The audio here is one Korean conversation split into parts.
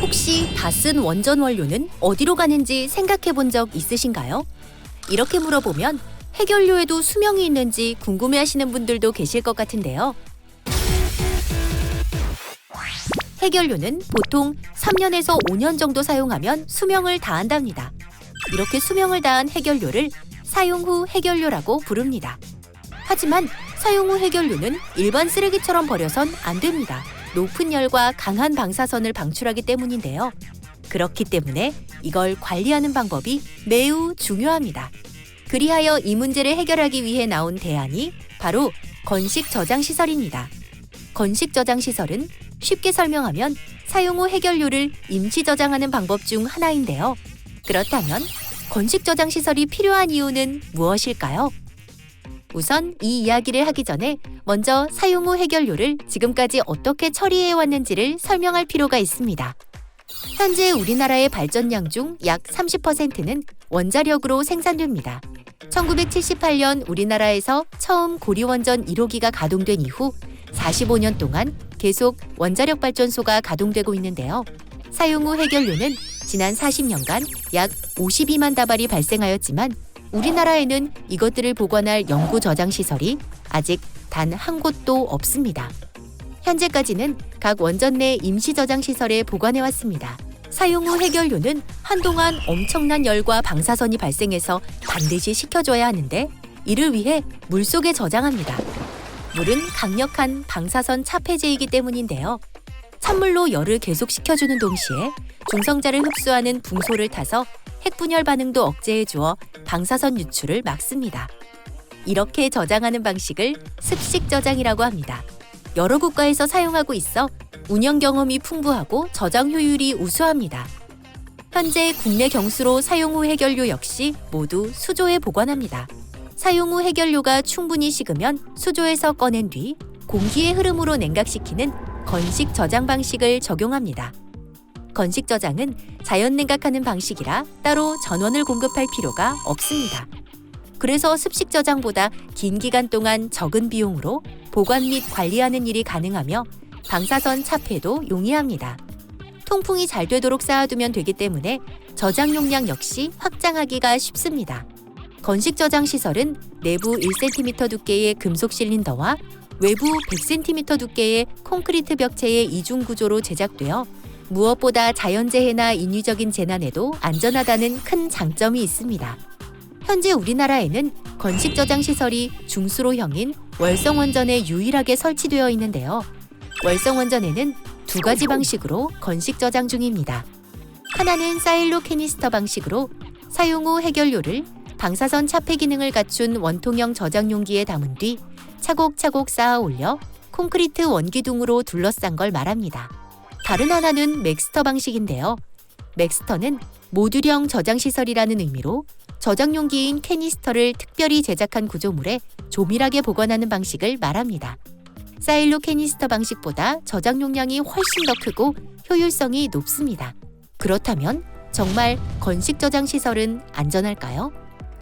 혹시 다 쓴 원전 원료는 어디로 가는지 생각해 본 적 있으신가요? 이렇게 물어보면 해결료에도 수명이 있는지 궁금해하시는 분들도 계실 것 같은데요. 해결료는 보통 3년에서 5년 정도 사용하면 수명을 다한답니다. 이렇게 수명을 다한 해결료를 사용 후 해결료라고 부릅니다. 하지만 사용 후 해결료는 일반 쓰레기처럼 버려선 안 됩니다. 높은 열과 강한 방사선을 방출하기 때문인데요. 그렇기 때문에 이걸 관리하는 방법이 매우 중요합니다. 그리하여 이 문제를 해결하기 위해 나온 대안이 바로 건식 저장 시설입니다. 건식 저장 시설은 쉽게 설명하면 사용 후 해결료를 임시 저장하는 방법 중 하나인데요. 그렇다면 건식 저장 시설이 필요한 이유는 무엇일까요? 우선 이 이야기를 하기 전에 먼저 사용 후 해결료를 지금까지 어떻게 처리해 왔는지를 설명할 필요가 있습니다. 현재 우리나라의 발전량 중 약 30%는 원자력으로 생산됩니다. 1978년 우리나라에서 처음 고리원전 1호기가 가동된 이후 45년 동안 계속 원자력 발전소가 가동되고 있는데요. 사용 후 해결료는 지난 40년간 약 52만 다발이 발생하였지만 우리나라에는 이것들을 보관할 연구 저장 시설이 아직 단 한 곳도 없습니다. 현재까지는 각 원전 내 임시 저장 시설에 보관해 왔습니다. 사용 후 해결료는 한동안 엄청난 열과 방사선이 발생해서 반드시 식혀줘야 하는데 이를 위해 물속에 저장합니다. 물은 강력한 방사선 차폐제이기 때문인데요. 찬물로 열을 계속 식혀주는 동시에 중성자를 흡수하는 붕소를 타서 핵분열 반응도 억제해 주어 방사선 유출을 막습니다. 이렇게 저장하는 방식을 습식 저장이라고 합니다. 여러 국가에서 사용하고 있어 운영 경험이 풍부하고 저장 효율이 우수합니다. 현재 국내 경수로 사용 후 해결료 역시 모두 수조에 보관합니다. 사용 후 해결료가 충분히 식으면 수조에서 꺼낸 뒤 공기의 흐름으로 냉각시키는 건식 저장 방식을 적용합니다. 건식 저장은 자연 냉각하는 방식이라 따로 전원을 공급할 필요가 없습니다. 그래서 습식 저장보다 긴 기간 동안 적은 비용으로 보관 및 관리하는 일이 가능하며 방사선 차폐도 용이합니다. 통풍이 잘 되도록 쌓아두면 되기 때문에 저장 용량 역시 확장하기가 쉽습니다. 건식 저장 시설은 내부 1cm 두께의 금속 실린더와 외부 100cm 두께의 콘크리트 벽체의 이중 구조로 제작되어 무엇보다 자연재해나 인위적인 재난에도 안전하다는 큰 장점이 있습니다. 현재 우리나라에는 건식 저장 시설이 중수로형인 월성원전에 유일하게 설치되어 있는데요. 월성원전에는 두 가지 방식으로 건식 저장 중입니다. 하나는 사일로 캐니스터 방식으로 사용 후 해결료를 방사선 차폐 기능을 갖춘 원통형 저장 용기에 담은 뒤 차곡차곡 쌓아 올려 콘크리트 원기둥으로 둘러싼 걸 말합니다. 다른 하나는 맥스터 방식인데요. 맥스터는 모듈형 저장 시설이라는 의미로 저장 용기인 캐니스터를 특별히 제작한 구조물에 조밀하게 보관하는 방식을 말합니다. 사일로 캐니스터 방식보다 저장 용량이 훨씬 더 크고 효율성이 높습니다. 그렇다면 정말 건식 저장 시설은 안전할까요?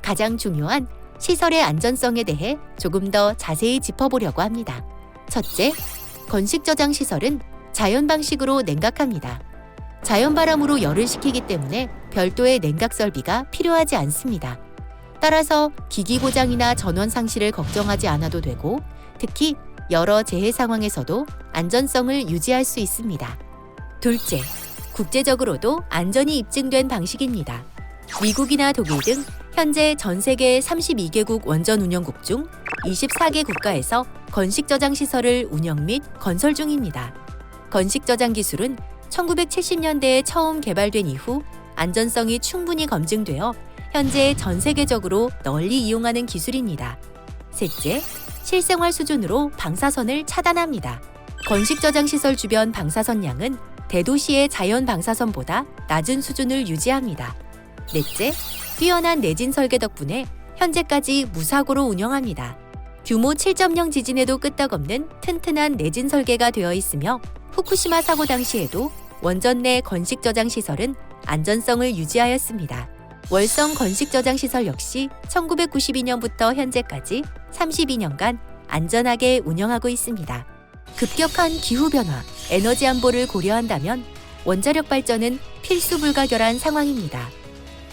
가장 중요한 시설의 안전성에 대해 조금 더 자세히 짚어보려고 합니다. 첫째, 건식 저장 시설은 자연 방식으로 냉각합니다. 자연 바람으로 열을 식히기 때문에 별도의 냉각 설비가 필요하지 않습니다. 따라서 기기 고장이나 전원 상실을 걱정하지 않아도 되고 특히 여러 재해 상황에서도 안전성을 유지할 수 있습니다. 둘째, 국제적으로도 안전이 입증된 방식입니다. 미국이나 독일 등 현재 전 세계 32개국 원전 운영국 중 24개 국가에서 건식 저장 시설을 운영 및 건설 중입니다. 건식 저장 기술은 1970년대에 처음 개발된 이후 안전성이 충분히 검증되어 현재 전 세계적으로 널리 이용하는 기술입니다. 셋째, 실생활 수준으로 방사선을 차단합니다. 건식 저장 시설 주변 방사선 양은 대도시의 자연 방사선보다 낮은 수준을 유지합니다. 넷째, 뛰어난 내진 설계 덕분에 현재까지 무사고로 운영합니다. 규모 7.0 지진에도 끄떡없는 튼튼한 내진 설계가 되어 있으며 후쿠시마 사고 당시에도 원전 내 건식 저장 시설은 안전성을 유지하였습니다. 월성 건식 저장 시설 역시 1992년부터 현재까지 32년간 안전하게 운영하고 있습니다. 급격한 기후변화, 에너지 안보를 고려한다면 원자력 발전은 필수 불가결한 상황입니다.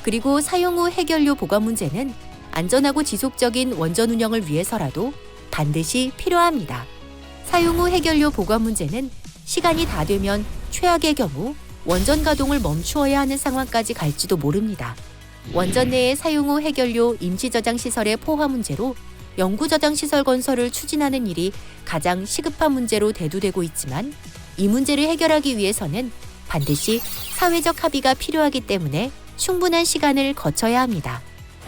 그리고 사용 후 해결료 보관 문제는 안전하고 지속적인 원전 운영을 위해서라도 반드시 필요합니다. 사용 후 해결료 보관 문제는 시간이 다 되면 최악의 경우 원전 가동을 멈추어야 하는 상황까지 갈지도 모릅니다. 원전 내의 사용 후 해결료 임시 저장 시설의 포화 문제로 영구 저장 시설 건설을 추진하는 일이 가장 시급한 문제로 대두되고 있지만 이 문제를 해결하기 위해서는 반드시 사회적 합의가 필요하기 때문에 충분한 시간을 거쳐야 합니다.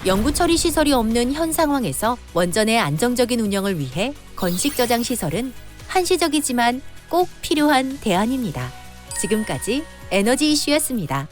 영구 처리 시설이 없는 현 상황에서 원전의 안정적인 운영을 위해 건식 저장 시설은 한시적이지만 꼭 필요한 대안입니다. 지금까지 에너지 이슈였습니다.